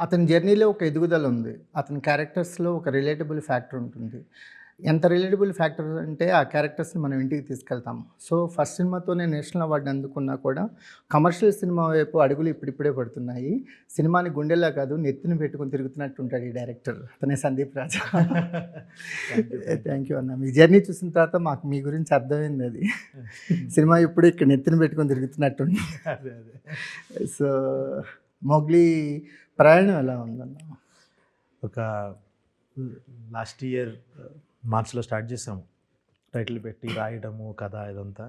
అతని జర్నీలో ఒక ఎదుగుదల ఉంది. అతని క్యారెక్టర్స్‌లో ఒక రిలేటబుల్ ఫ్యాక్టర్ ఉంటుంది. ఎంత రిలేటబుల్ ఫ్యాక్టర్ అంటే ఆ క్యారెక్టర్స్‌ని మనం ఇంటికి తీసుకెళ్తాం. సో, ఫస్ట్ సినిమాతోనే నేషనల్ అవార్డ్ అందుకున్నా కూడా కమర్షియల్ సినిమా వైపు అడుగులు ఇప్పుడిప్పుడే పడుతున్నాయి. సినిమాని గుండెల్లో కాదు నెత్తిన పెట్టుకొని తిరుగుతున్నట్టు ఉంటాడు ఈ డైరెక్టర్. అతనే సందీప్ రాజా. థ్యాంక్ యూ అన్న. మీ జర్నీ చూసిన తర్వాత మాకు మీ గురించి అర్థమైంది అది. సినిమా ఇప్పుడు ఇక్కడ నెత్తిన పెట్టుకొని తిరుగుతున్నట్టుంది. అదే అదే. సో, మోగ్లీ ప్రయాణం ఎలా ఉందన్న? ఒక లాస్ట్ ఇయర్ మార్చ్లో స్టార్ట్ చేసాము, టైటిల్ పెట్టి రాయడము కథ ఇదంతా.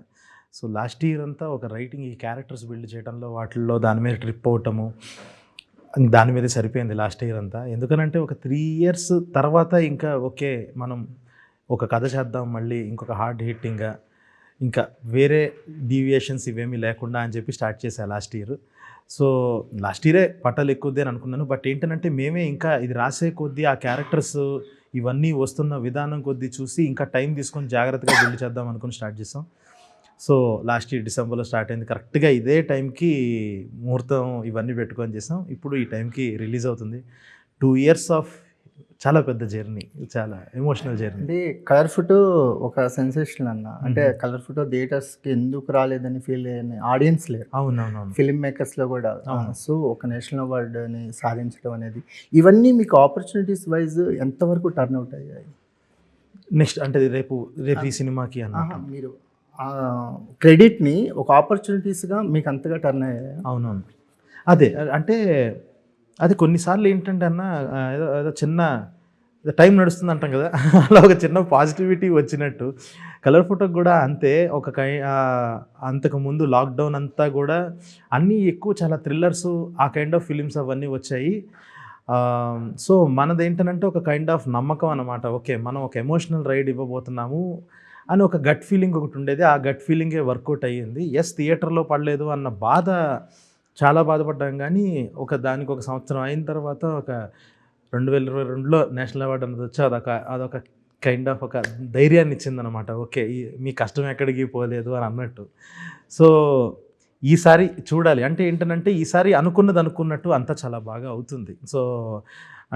సో లాస్ట్ ఇయర్ అంతా ఒక రైటింగ్, ఈ క్యారెక్టర్స్ బిల్డ్ చేయడంలో వాటిల్లో దాని మీద ట్రిప్ అవటము, దాని మీదే సరిపోయింది లాస్ట్ ఇయర్ అంతా. ఎందుకనంటే ఒక 3 years తర్వాత ఇంకా ఓకే మనం ఒక కథ చేద్దాం మళ్ళీ ఇంకొక హార్డ్ హిట్టింగ్గా, ఇంకా వేరే డీవియేషన్స్ ఇవేమీ లేకుండా అని చెప్పి స్టార్ట్ చేశాను లాస్ట్ ఇయర్. సో లాస్ట్ ఇయరే పట్టాలు ఎక్కువది అని అనుకున్నాను. బట్ ఏంటంటే మేమే ఇంకా ఇది రాసే కొద్దీ ఆ క్యారెక్టర్స్ ఇవన్నీ వస్తున్న విధానం కొద్దీ చూసి ఇంకా టైం తీసుకొని జాగ్రత్తగా బిల్డ్ చేద్దాం అనుకుని స్టార్ట్ చేసాం. సో లాస్ట్ ఇయర్ డిసెంబర్లో స్టార్ట్ అయింది. కరెక్ట్గా ఇదే టైంకి ముహూర్తం ఇవన్నీ పెట్టుకొని చేసాం. ఇప్పుడు ఈ టైంకి రిలీజ్ అవుతుంది. 2 years ఆఫ్ చాలా పెద్ద జర్నీ, చాలా ఎమోషనల్ జర్నీ. అంటే కలర్ ఫోటో ఒక సెన్సేషన్ అన్న. అంటే కలర్ ఫోటో థియేటర్స్కి ఎందుకు రాలేదని ఫీల్ అయిన ఆడియన్స్ లేరు. అవునవునవును. ఫిల్మ్ మేకర్స్లో కూడా. సో ఒక నేషనల్ అవార్డుని సాధించడం అనేది, ఇవన్నీ మీకు ఆపర్చునిటీస్ వైజ్ ఎంతవరకు టర్న్అవుట్ అయ్యాయి? నెక్స్ట్ అంటే రేపు ఈ సినిమాకి అన్న మీరు క్రెడిట్ని ఒక ఆపర్చునిటీస్గా మీకు అంతగా టర్న్ అయ్యాయి? అవునవును. అదే అంటే అది కొన్నిసార్లు ఏంటంటే అన్న ఏదో ఏదో చిన్న టైం నడుస్తుంది అంటాం కదా, అలా ఒక చిన్న పాజిటివిటీ వచ్చినట్టు కలర్ ఫోటోకి కూడా అంతే. ఒక అంతకుముందు లాక్డౌన్ అంతా కూడా అన్నీ ఎక్కువ చాలా థ్రిల్లర్స్, ఆ కైండ్ ఆఫ్ ఫిలిమ్స్ అవన్నీ వచ్చాయి. సో మనది ఏంటంటే ఒక కైండ్ ఆఫ్ నమ్మకం అన్నమాట. ఓకే మనం ఒక ఎమోషనల్ రైడ్ ఇవ్వబోతున్నాము అని ఒక గట్ ఫీలింగ్ ఒకటి ఉండేది. ఆ గట్ ఫీలింగే వర్కౌట్ అయ్యింది. ఎస్ థియేటర్లో పడలేదు అన్న బాధ, చాలా బాధపడ్డాం. కానీ దానికి ఒక సంవత్సరం అయిన తర్వాత ఒక 2022లో నేషనల్ అవార్డు అన్నది వచ్చి అదొక కైండ్ ఆఫ్ ఒక ధైర్యాన్ని ఇచ్చిందనమాట. ఓకే మీ కష్టం ఎక్కడికి పోలేదు అని అన్నట్టు. సో ఈసారి చూడాలి, అంటే ఏంటంటే ఈసారి అనుకున్నట్టు అంతా చాలా బాగా అవుతుంది. So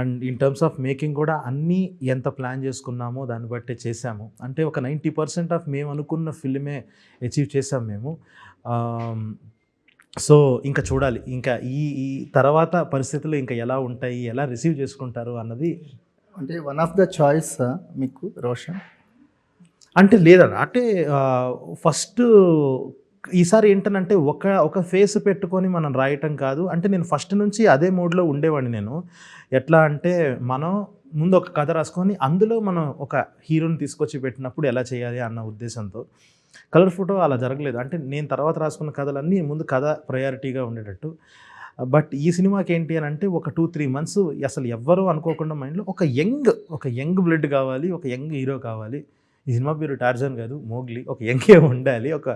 and in terms of making కూడా అన్నీ ఎంత ప్లాన్ చేసుకున్నామో దాన్ని బట్టే చేసాము. అంటే ఒక 90% ఆఫ్ మేము అనుకున్న ఫిల్మే అచీవ్ చేసాం మేము. సో ఇంకా చూడాలి, ఇంకా ఈ తర్వాత పరిస్థితులు ఇంకా ఎలా ఉంటాయి, ఎలా రిసీవ్ చేసుకుంటారు అన్నది. అంటే వన్ ఆఫ్ ద చాయిస్ మీకు రోషన్ అంటే లేదన్న, అంటే ఫస్ట్ ఈసారి ఏంటనంటే ఒక ఫేస్ పెట్టుకొని మనం రాయటం కాదు. అంటే నేను ఫస్ట్ నుంచి అదే మోడ్లో ఉండేవాడిని. నేను ఎట్లా అంటే మనం ముందు ఒక కథ రాసుకొని అందులో మనం ఒక హీరోని తీసుకొచ్చి పెట్టినప్పుడు ఎలా చేయాలి అన్న ఉద్దేశంతో. కలర్ ఫోటో అలా జరగలేదు. అంటే నేను తర్వాత రాసుకున్న కథలన్నీ ముందు కథ ప్రయారిటీగా ఉండేటట్టు. బట్ ఈ సినిమాకి ఏంటి అని అంటే ఒక 2-3 months అసలు ఎవ్వరూ అనుకోకుండా మైండ్లో ఒక యంగ్ బ్లడ్ కావాలి, ఒక యంగ్ హీరో కావాలి. ఈ సినిమా పేరు టార్జన్ కాదు, మోగ్లీ. ఒక యంగే ఉండాలి, ఒక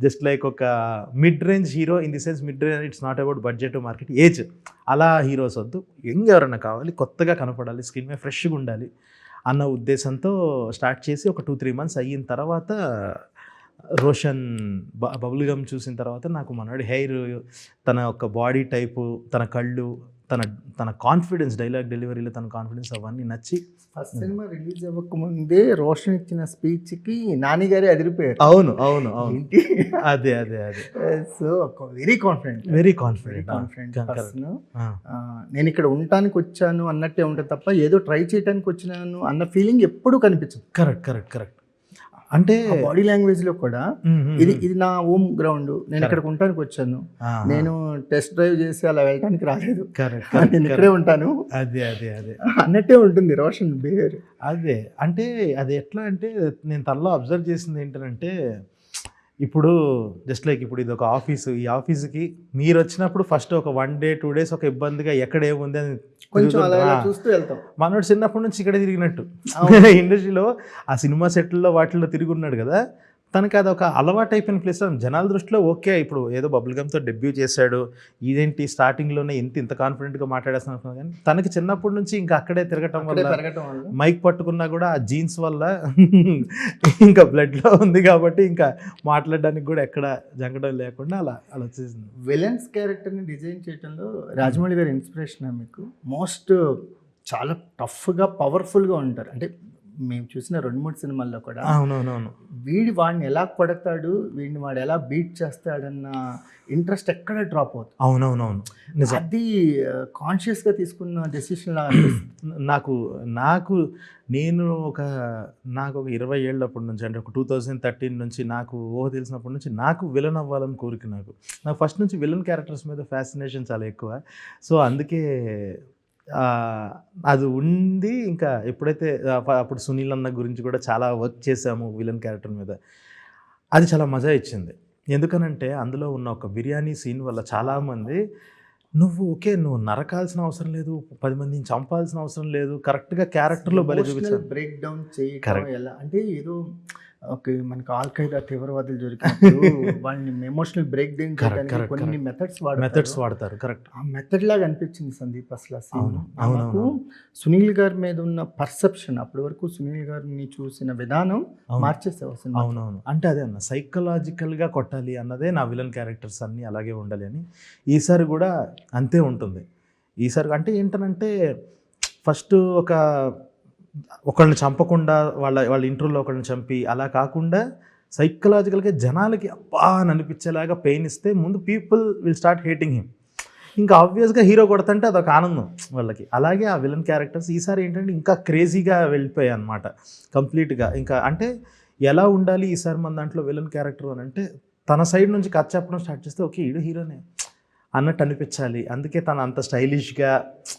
జస్ట్ లైక్ ఒక mid range hero. In the sense mid range, it's not about budget market age, అలా హీరోస్ వద్దు, యంగ్ ఎవరన్నా కావాలి, కొత్తగా కనపడాలి, స్క్రీన్ మీద ఫ్రెష్గా ఉండాలి అన్న ఉద్దేశంతో స్టార్ట్ చేసి ఒక 2-3 months అయిన తర్వాత రోషన్ బబుల్ గమ్ చూసిన తర్వాత నాకు మనోడి హెయిర్, తన యొక్క బాడీ టైపు, తన కళ్ళు, తన కాన్ఫిడెన్స్, డైలాగ్ డెలివరీలో తన కాన్ఫిడెన్స్ అవన్నీ నచ్చి ఫస్ట్ సినిమా రిలీజ్ అవ్వకముందే రోషన్ ఇచ్చిన స్పీచ్కి నాని గారే అదిరిపోయారు. అవును అదే సో వెరీ కాన్ఫిడెంట్ పర్సన్. నేను ఇక్కడ ఉండటానికి వచ్చాను అన్నట్టే ఉంటుంది తప్ప ఏదో ట్రై చేయడానికి వచ్చినాను అన్న ఫీలింగ్ ఎప్పుడూ కనిపించదు. కరెక్ట్. అంటే బాడీ లాంగ్వేజ్ లో కూడా ఇది నా హోమ్ గ్రౌండ్, నేను ఇక్కడికి ఉండటానికి వచ్చాను, నేను టెస్ట్ డ్రైవ్ చేసి అలా వెళ్ళడానికి రాలేదు, నేను ఇక్కడే ఉంటాను అదే అన్నట్టే ఉంటుంది రోషన్ బిహేవియర్. అదే అంటే అది ఎట్లా అంటే నేను తనలో అబ్జర్వ్ చేసింది ఏంటంటే, ఇప్పుడు జస్ట్ లైక్ ఇప్పుడు ఇది ఒక ఆఫీసు, ఈ ఆఫీస్కి మీరు వచ్చినప్పుడు ఫస్ట్ ఒక 1 day 2 days ఒక ఇబ్బందిగా ఎక్కడ ఏముంది అని కొంచెం అలా చూస్తూ వెళ్తాం. మనోడు చిన్నప్పటి నుంచి ఇక్కడే తిరిగినట్టు ఇండస్ట్రీలో ఆ సినిమా సెట్లలో వాటిల్లో తిరిగి ఉన్నాడు కదా. తనకి అదొక అలవాటు అయిపోయిన ప్లేస్ జనాల దృష్టిలో ఓకే ఇప్పుడు ఏదో బబుల్ గమ్తో డెబ్యూ చేశాడు, ఇదేంటి స్టార్టింగ్లోనే ఇంత కాన్ఫిడెంట్గా మాట్లాడేస్తున్నాను, కానీ తనకి చిన్నప్పటి నుంచి ఇంకా అక్కడే తిరగటం వల్ల పెరగటం వల్ల మైక్ పట్టుకున్నా కూడా ఆ జీన్స్ వల్ల ఇంకా బ్లడ్లో ఉంది కాబట్టి ఇంకా మాట్లాడడానికి కూడా ఎక్కడ జంగడం లేకుండా అలా వచ్చేసింది. విలన్స్ క్యారెక్టర్ని డిజైన్ చేయడంలో రాజమౌళి గారి ఇన్స్పిరేషన్ మీకు మోస్ట్ చాలా టఫ్గా పవర్ఫుల్గా ఉంటారు. అంటే మేము చూసిన 2-3 సినిమాల్లో కూడా అవునవునవును, వాడిని ఎలా కొడతాడు, వీడిని వాడు ఎలా బీట్ చేస్తాడన్న ఇంట్రెస్ట్ ఎక్కడ డ్రాప్ అవుతుంది. అవునవునవును నిజం. అది కాన్షియస్గా తీసుకున్న డెసిషన్ లాగా నాకు ఒక 20 ఏళ్ళప్పటి నుంచి, అంటే ఒక 2013 నుంచి నాకు తెలిసినప్పటి నుంచి నాకు విలన్ అవ్వాలని కోరిక. నాకు ఫస్ట్ నుంచి విలన్ క్యారెక్టర్స్ మీద ఫ్యాసినేషన్ చాలా ఎక్కువ. సో అందుకే అది ఉంది. ఇంకా ఎప్పుడైతే అప్పుడు సునీల్ అన్న గురించి కూడా చాలా వర్క్ చేశాము విలన్ క్యారెక్టర్ మీద, అది చాలా మజా ఇచ్చింది. ఎందుకనంటే అందులో ఉన్న ఒక బిర్యానీ సీన్ వల్ల చాలామంది నువ్వు నరకాల్సిన అవసరం లేదు, 10 మందిని చంపాల్సిన అవసరం లేదు, కరెక్ట్గా క్యారెక్టర్లో బలి చూపించారు. బ్రేక్ డౌన్ చేయడం ఎలా అంటే ఏదో ఓకే మనకు ఆల్ఖైదా తీవ్రవాదులు దొరికినప్పుడు వాళ్ళని ఎమోషనల్ బ్రేక్ డౌన్ చేయడానికి కొన్ని మెథడ్స్ వాడతారు. కరెక్ట్, ఆ మెథడ్ లాగా అనిపించింది సందీప్ అసలు. నాకు సునీల్ గారి మీద ఉన్న పర్సెప్షన్, అప్పటి వరకు సునీల్ గారిని చూసిన విధానం మార్చేసావు. అవునవును, అంటే అదే అన్న సైకలాజికల్గా కొట్టాలి అన్నదే నా విలన్ క్యారెక్టర్స్ అన్నీ అలాగే ఉండాలి అని. ఈసారి కూడా అంతే ఉంటుంది. ఈసారి అంటే ఏంటనంటే ఫస్ట్ ఒకళ్ళని చంపకుండా వాళ్ళ ఇంట్రోలో ఒకళ్ళని చంపి అలా కాకుండా సైకలాజికల్గా జనాలకి అబ్బా అని అనిపించేలాగా పెయిన్ ఇస్తే ముందు people will start hating him. ఇంకా ఆబ్వియస్గా హీరో కొడతంటే అదొక ఆనందం వాళ్ళకి. అలాగే ఆ విలన్ క్యారెక్టర్స్ ఈసారి ఏంటంటే ఇంకా క్రేజీగా వెళ్ళిపోయాయి అనమాట కంప్లీట్గా. ఇంకా అంటే ఎలా ఉండాలి ఈసారి మన దాంట్లో విలన్ క్యారెక్టర్ అని అంటే తన సైడ్ నుంచి కథ చెప్పడం స్టార్ట్ చేస్తే ఓకే ఈడు హీరోనే అన్నట్టు అనిపించాలి. అందుకే తను అంత స్టైలిష్గా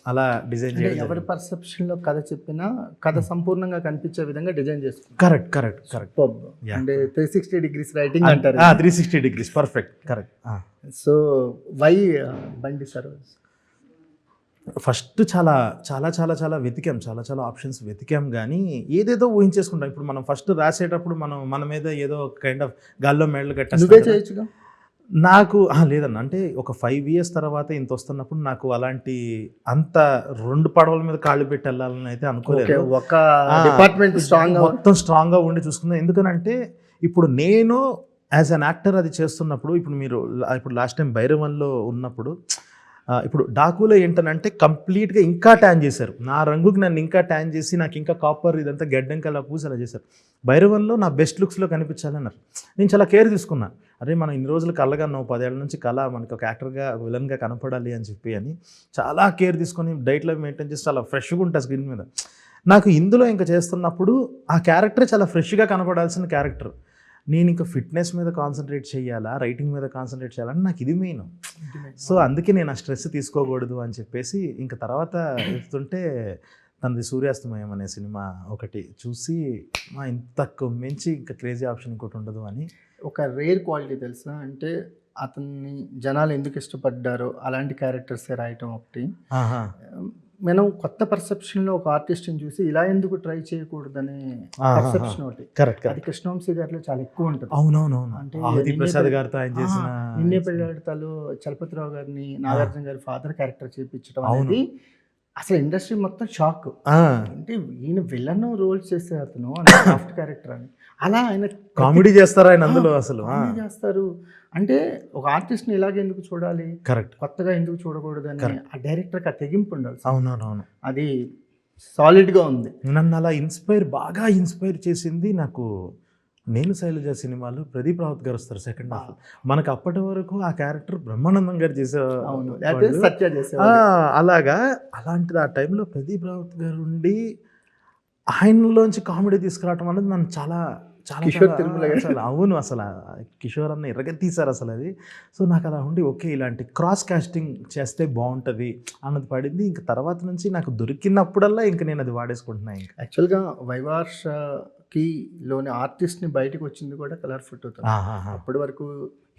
అలా డిజైన్ చేయాలి. ఎవరి పర్సెప్షన్లో కథ చెప్పినా కథ సంపూర్ణంగా కనిపించే విధంగా డిజైన్ చేస్తుంది. కరెక్ట్. అంటే 360 degrees రైటింగ్ అంటారు. 360 degrees perfect, correct. So why Bandi Saroj? First చాలా చాలా చాలా చాలా వెతికాం, చాలా ఆప్షన్స్ వెతికాం, కానీ ఏదేదో ఊహించేసుకుంటాం. ఇప్పుడు మనం ఫస్ట్ రాసేటప్పుడు మన మీద ఏదో కైండ్ ఆఫ్ గాల్లో మెడలు కట్టేస్తాం. నాకు లేదన్న, అంటే ఒక 5 years తర్వాత ఇంత వస్తున్నప్పుడు నాకు అలాంటి అంత 2 పడవల మీద కాళ్ళు పెట్టి వెళ్ళాలని అయితే అనుకోలేదు. ఒక డిపార్ట్మెంట్ మొత్తం స్ట్రాంగ్గా ఉండి చూసుకుందాం. ఎందుకనంటే ఇప్పుడు నేను యాజ్ అన్ యాక్టర్ అది చేస్తున్నప్పుడు, ఇప్పుడు లాస్ట్ టైం భైరవన్లో ఉన్నప్పుడు, ఇప్పుడు డాకులో ఏంటనంటే కంప్లీట్గా ఇంకా ట్యాన్ చేశారు. నా రంగుకి నన్ను ఇంకా ట్యాన్ చేసి నాకు ఇంకా కాపర్ ఇదంతా గడ్డం కలా పూసి అలా చేశారు. భైరవన్లో నా బెస్ట్ లుక్స్లో కనిపించాలన్నారు. నేను చాలా కేర్ తీసుకున్నా. అరే మనం ఇన్ని రోజులు కళ్ళగన్నావు, 10 ఏళ్ళ నుంచి కళ మనకి ఒక యాక్టర్గా విలన్గా కనపడాలి అని చెప్పి చాలా కేర్ తీసుకొని డైట్లో మెయింటైన్ చేసి చాలా ఫ్రెష్గా ఉంటుంది స్క్రీన్ మీద. నాకు ఇందులో ఇంకా చేస్తున్నప్పుడు ఆ క్యారెక్టర్ చాలా ఫ్రెష్గా కనపడాల్సిన క్యారెక్టర్. నేను ఇంకా ఫిట్నెస్ మీద కాన్సన్ట్రేట్ చేయాలా, రైటింగ్ మీద కాన్సన్ట్రేట్ చేయాలని నాకు ఇది మెయిన్. సో అందుకే నేను ఆ స్ట్రెస్ తీసుకోకూడదు అని చెప్పేసి ఇంకా తర్వాత చెప్తుంటే తనది సూర్యాస్తమయం అనే సినిమా ఒకటి చూసి ఇంత మించి ఇంకా క్రేజీ ఆప్షన్ ఇంకోటి ఉండదు అని. ఒక రేర్ క్వాలిటీ తెలుసా, అంటే అతన్ని జనాలు ఎందుకు ఇష్టపడ్డారో అలాంటి క్యారెక్టర్స్ రాయటం ఒకటి. మనం కొత్త పర్సెప్షన్లో ఒక ఆర్టిస్ట్ని చూసి ఇలా ఎందుకు ట్రై చేయకూడదనే పర్సెప్షన్ ఒకటి. అది కృష్ణవంశీ గారిలో చాలా ఎక్కువ ఉంటుంది. అవునవునవును, అంటే ప్రసాద్ గారితో ఆయన చేసిన నిన్నే పెళ్ళాడతాలో చలపతిరావు గారిని నాగార్జున గారి ఫాదర్ క్యారెక్టర్ చేయించడం అనేది అసలు ఇండస్ట్రీ మొత్తం షాక్. అంటే ఈయన విలన్ రోల్ చేసే అతను సాఫ్ట్ క్యారెక్టర్ అని, అలా ఆయన కామెడీ చేస్తారు, ఆయన అందులో అసలు చేస్తారు. అంటే ఒక ఆర్టిస్ట్ని ఇలాగే ఎందుకు చూడాలి, కరెక్ట్, కొత్తగా ఎందుకు చూడకూడదు అని ఆ డైరెక్టర్కి ఆ తెగింపు ఉండాలి. అవునవునవును, అది సాలిడ్గా ఉంది. నన్ను అలా బాగా ఇన్స్పైర్ చేసింది నాకు నేను శైలజ సినిమాలో ప్రదీప్ రావత్ గారు వస్తారు సెకండ్ హాఫ్. మనకు అప్పటి వరకు ఆ క్యారెక్టర్ బ్రహ్మానందం గారు అలాంటిది ఆ టైంలో ప్రదీప్ రావత్ గారు ఉండి ఆయనలోంచి కామెడీ తీసుకురావటం అనేది నన్ను చాలా అసలు కిషోర్ అన్న ఎరగతీశారు అసలు అది. సో నాకు అలా ఉండి ఓకే ఇలాంటి క్రాస్ కాస్టింగ్ చేస్తే బాగుంటుంది అన్నది పడింది. ఇంకా తర్వాత నుంచి నాకు దొరికినప్పుడల్లా ఇంకా నేను అది వాడేసుకుంటున్నాను. ఇంకా యాక్చువల్గా వైవార్షకి లోని ఆర్టిస్ట్ని బయటకు వచ్చింది కూడా కలర్ ఫుట్ అవుతుంది. అప్పటి వరకు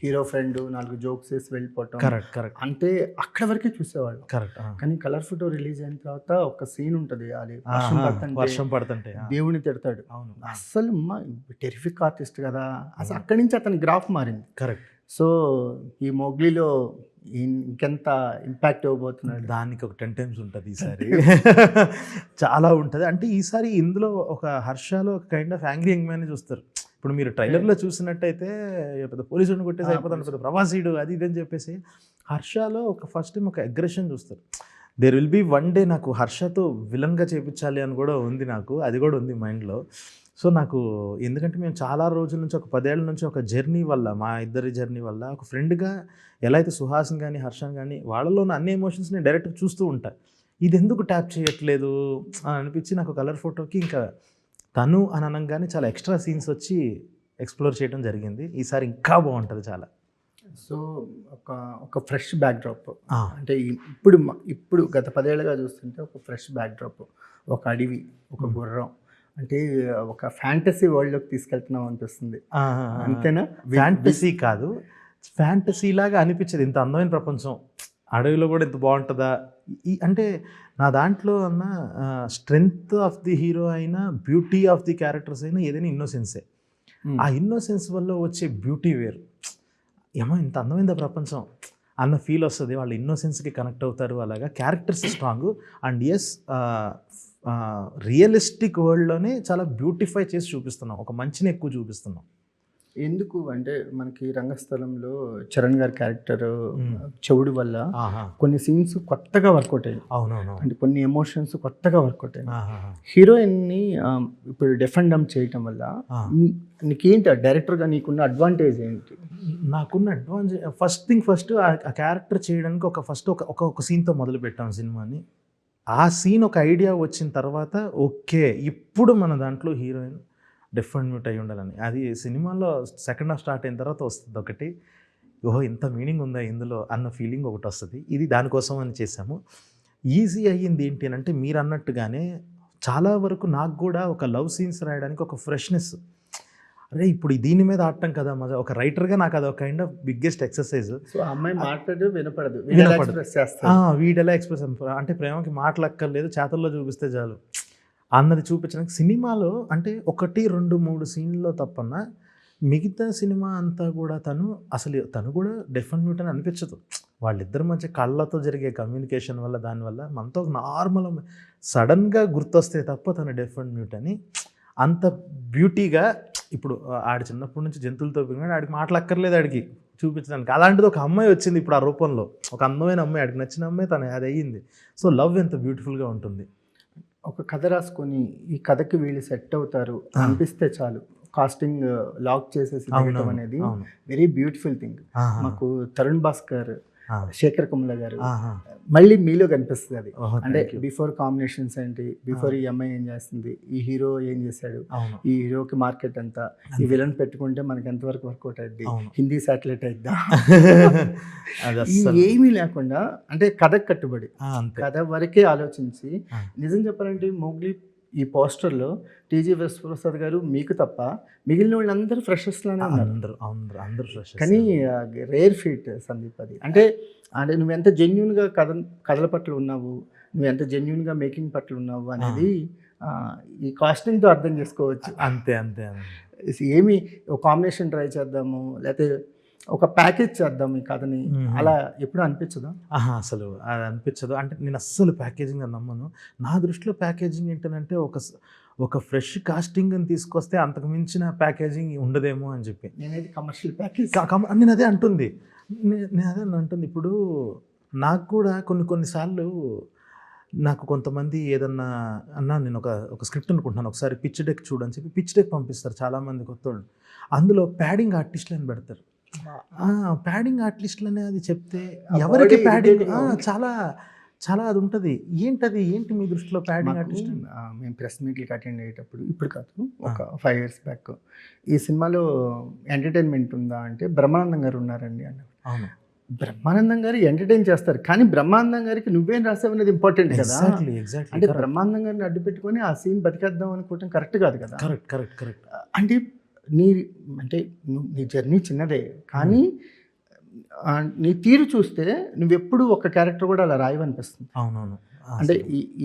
హీరో ఫ్రెండ్ 4 జోక్స్ వేసి వెళ్ళిపోవటం, కరెక్ట్ అంటే అక్కడ వరకే చూసేవాళ్ళు. కరెక్ట్. కానీ కలర్ ఫోటో రిలీజ్ అయిన తర్వాత ఒక సీన్ ఉంటుంది, అది వర్షం పడుతుంటే దేవుని తిడతాడు. అవును, అస్సలు టెరిఫిక్ ఆర్టిస్ట్ కదా, అసలు అక్కడి నుంచి అతని గ్రాఫ్ మారింది. కరెక్ట్. సో ఈ మోగ్లీలో ఇంకెంత ఇంపాక్ట్ ఇవ్వబోతున్నాడు, దానికి ఒక 10 times ఉంటుంది ఈసారి. చాలా ఉంటుంది. అంటే ఈసారి ఇందులో ఒక హర్షలో ఒక kind of angry young man చూస్తారు. ఇప్పుడు మీరు ట్రైలర్లో చూసినట్టయితే పెద్ద పోలీసుని కొట్టేసి అయిపోతాడు, పెద్ద ప్రవాసీడు అది ఇది అని చెప్పేసి. హర్షలో ఒక ఫస్ట్ టైం ఒక అగ్రెషన్ చూస్తారు. There will be one day నాకు హర్షతో విలన్గా చేయించాలి అని కూడా ఉంది, నాకు అది కూడా ఉంది మైండ్లో. సో నాకు ఎందుకంటే మేము చాలా రోజుల నుంచి ఒక 10 ఏళ్ళ నుంచి ఒక జర్నీ వల్ల, మా ఇద్దరి జర్నీ వల్ల ఒక ఫ్రెండ్గా ఎలా అయితే సుహాస్ని కానీ హర్షని కానీ వాళ్ళలో ఉన్న అన్ని ఎమోషన్స్ని డైరెక్ట్గా చూస్తూ ఉంటా. ఇది ఎందుకు ట్యాప్ చేయట్లేదు అని అనిపించి నాకు కలర్ ఫోటోకి ఇంకా తను అని అనగానే చాలా ఎక్స్ట్రా సీన్స్ వచ్చి ఎక్స్ప్లోర్ చేయడం జరిగింది. ఈసారి ఇంకా బాగుంటుంది చాలా. సో ఒక ఫ్రెష్ బ్యాక్డ్రాప్, అంటే ఇప్పుడు గత 10 ఏళ్ళుగా చూస్తుంటే ఒక ఫ్రెష్ బ్యాక్డ్రాప్, ఒక అడవి, ఒక గుర్రం, అంటే ఒక ఫ్యాంటసీ వరల్డ్లోకి తీసుకెళ్తున్నాం అనిపిస్తుంది. అంతేనా? ఫ్యాంటసీ కాదు, ఫ్యాంటసీ లాగా అనిపించేది. ఇంత అందమైన ప్రపంచం, అడవిలో కూడా ఇంత బాగుంటుందా అంటే నా దాంట్లో అన్న స్ట్రెంగ్త్ ఆఫ్ ది హీరో అయినా, బ్యూటీ ఆఫ్ ది క్యారెక్టర్స్ అయినా ఏదైనా ఇన్నోసెన్సే. ఆ ఇన్నోసెన్స్ వల్ల వచ్చే బ్యూటీ వేరు. ఏమో ఇంత అందమైన ప్రపంచం అన్న ఫీల్ వస్తుంది, వాళ్ళు ఇన్నోసెన్స్కి కనెక్ట్ అవుతారు. అలాగా characters strong and as realistic వరల్డ్లోనే చాలా బ్యూటిఫై చేసి చూపిస్తున్నాం, ఒక మంచిని ఎక్కువ చూపిస్తున్నాం. ఎందుకు అంటే మనకి రంగస్థలంలో చరణ్ గారి క్యారెక్టర్ చెవుడు వల్ల కొన్ని సీన్స్ కొత్తగా వర్కౌట్ అయ్యాయి. అవునవును. అంటే కొన్ని ఎమోషన్స్ కొత్తగా వర్కౌట్ అయ్యాయి. హీరోయిన్ని ఇప్పుడు డెఫెండమ్ చేయటం వల్ల నీకేంటి డైరెక్టర్గా నీకున్న అడ్వాంటేజ్ ఏంటి? నాకున్న అడ్వాంటేజ్ ఫస్ట్ థింగ్ ఫస్ట్ ఆ క్యారెక్టర్ చేయడానికి ఒక సీన్తో మొదలు పెట్టాం సినిమాని. ఆ సీన్ ఒక ఐడియా వచ్చిన తర్వాత ఓకే ఇప్పుడు మన దాంట్లో హీరోయిన్ డిఫరెంట్ మ్యూట్ అయి ఉండాలని, అది సినిమాలో సెకండ్ హాఫ్ స్టార్ట్ అయిన తర్వాత వస్తుంది ఒకటి, ఓహో ఇంత మీనింగ్ ఉందా ఇందులో అన్న ఫీలింగ్ ఒకటి వస్తుంది. ఇది దానికోసం అని చేసాము. ఈజీ అయ్యింది ఏంటి అని అంటే మీరు అన్నట్టుగానే చాలా వరకు నాకు కూడా ఒక లవ్ సీన్స్ రాయడానికి ఒక ఫ్రెష్నెస్, అరే ఇప్పుడు దీని మీద ఆడటం కదా మజా, ఒక రైటర్గా నాకు అది ఒక kind of biggest exercise. So అమ్మాయి మాట్లాడు వినపడదు, వీడెలా ఎక్స్ప్రెస్ అంటే ప్రేమకి మాటలక్కర్లేదు, చేతల్లో చూపిస్తే చాలు అన్నది చూపించడానికి సినిమాలో అంటే 1, 2, 3 సీన్లో తప్పన్నా మిగతా సినిమా అంతా కూడా తను కూడా డెఫెంట్ మ్యూట్ అని అనిపించదు. వాళ్ళిద్దరి మధ్య కళ్ళతో జరిగే కమ్యూనికేషన్ వల్ల దానివల్ల మనతో నార్మల్ సడన్గా గుర్తొస్తే తప్ప తను డెఫెంట్ మ్యూట్ అని అంత బ్యూటీగా. ఇప్పుడు ఆడి చిన్నప్పటి నుంచి జంతువులతో పెరిగినాడు, ఆడికి మాటలక్కర్లేదు ఆడికి చూపించడానికి. అలాంటిది ఒక అమ్మాయి వచ్చింది ఇప్పుడు ఆ రూపంలో, ఒక అందమైన అమ్మాయి, ఆడికి నచ్చిన అమ్మాయి తను అది అయ్యింది. సో లవ్ ఎంత బ్యూటిఫుల్గా ఉంటుంది. ఒక కథ రాసుకొని ఈ కథకి వీళ్ళు సెట్ అవుతారు అనిపిస్తే చాలు, కాస్టింగ్ లాక్ చేసేసి దిగటం అనేది వెరీ బ్యూటిఫుల్ థింగ్. మాకు తరుణ్ భాస్కర్, శేఖర్ కమల గారు మళ్ళీ మీలో కనిపిస్తుంది అది. అంటే బిఫోర్ కాంబినేషన్స్ ఏంటి, బిఫోర్ ఈ అమ్మాయి ఏం చేస్తుంది, ఈ హీరో ఏం చేశాడు, ఈ హీరోకి మార్కెట్ ఎంత, ఈ విలన్ పెట్టుకుంటే మనకి ఎంతవరకు వర్కౌట్ అయింది, హిందీ శాటిలైట్ అయిద్దా, ఏమీ లేకుండా అంటే కథకు కట్టుబడి కథ వరకే ఆలోచించి. నిజం చెప్పాలంటే మోగ్లీ ఈ పోస్టర్లో టీజీ విశ్వప్రసాద్ గారు మీకు తప్ప మిగిలిన వాళ్ళందరూ ఫ్రెషర్స్లోనే ఉన్నారు. అందరూ ఫ్రెషర్స్. కానీ రేర్ ఫీట్ సందీప్ అది. అంటే నువ్వెంత జెన్యున్గా కథల పట్ల ఉన్నావు, నువ్వెంత జెన్యున్గా మేకింగ్ పట్ల ఉన్నావు అనేది ఈ కాస్టింగ్తో అర్థం చేసుకోవచ్చు. అంతే. ఏమి ఒక కాంబినేషన్ ట్రై చేద్దాము, లేకపోతే ఒక ప్యాకేజ్ చేద్దాం ఈ కథని, అలా ఎప్పుడు అనిపించదా? అసలు అది అనిపించదు. అంటే నేను అస్సలు ప్యాకేజింగ్ అని నమ్మను. నా దృష్టిలో ప్యాకేజింగ్ ఏంటంటే ఒక ఫ్రెష్ కాస్టింగ్ని తీసుకొస్తే అంతకు మించిన ప్యాకేజింగ్ ఉండదేమో అని చెప్పి నేనేది కమర్షియల్ ప్యాకేజ్ నేను అదే అంటుంది. ఇప్పుడు నాకు కూడా కొన్నిసార్లు నాకు కొంతమంది ఏదన్నా అన్నా నేను ఒక స్క్రిప్ట్ అనుకుంటున్నాను, ఒకసారి పిచ్ డెక్ చూడని చెప్పి పిచ్ డెక్ పంపిస్తారు చాలామంది కొత్త వాళ్ళు. అందులో ప్యాడింగ్ ఆర్టిస్టులని పెడతారు. ప్యాడింగ్ ఆర్టిస్టులు అనేది చెప్తే ఎవరికి ప్యాడింగ్ చాలా చాలా అది ఉంటుంది. ఏంటి మీ దృష్టిలో ప్యాడింగ్ ఆర్టిస్ట్? మేము ప్రెస్ మీట్లకి అటెండ్ అయ్యేటప్పుడు, ఇప్పుడు కాదు ఒక 5 years బ్యాక్, ఈ సినిమాలో ఎంటర్టైన్మెంట్ ఉందా అంటే బ్రహ్మానందం గారు ఉన్నారండి అన్నారు. అవును, బ్రహ్మానందం గారు ఎంటర్టైన్ చేస్తారు, కానీ బ్రహ్మానందం గారికి నువ్వేం రాసావు అనేది ఇంపార్టెంట్ కదా. అంటే బ్రహ్మానందం గారిని అడ్డు పెట్టుకొని ఆ సీన్ బతికేద్దాం అనుకోవటం కరెక్ట్ కాదు కదా. కరెక్ట్. అంటే నీ అంటే నీ జర్నీ చిన్నదే కానీ నీ తీరు చూస్తే నువ్వెప్పుడు ఒక క్యారెక్టర్ కూడా అలా రాయవనిపిస్తుంది. అవునవును. అంటే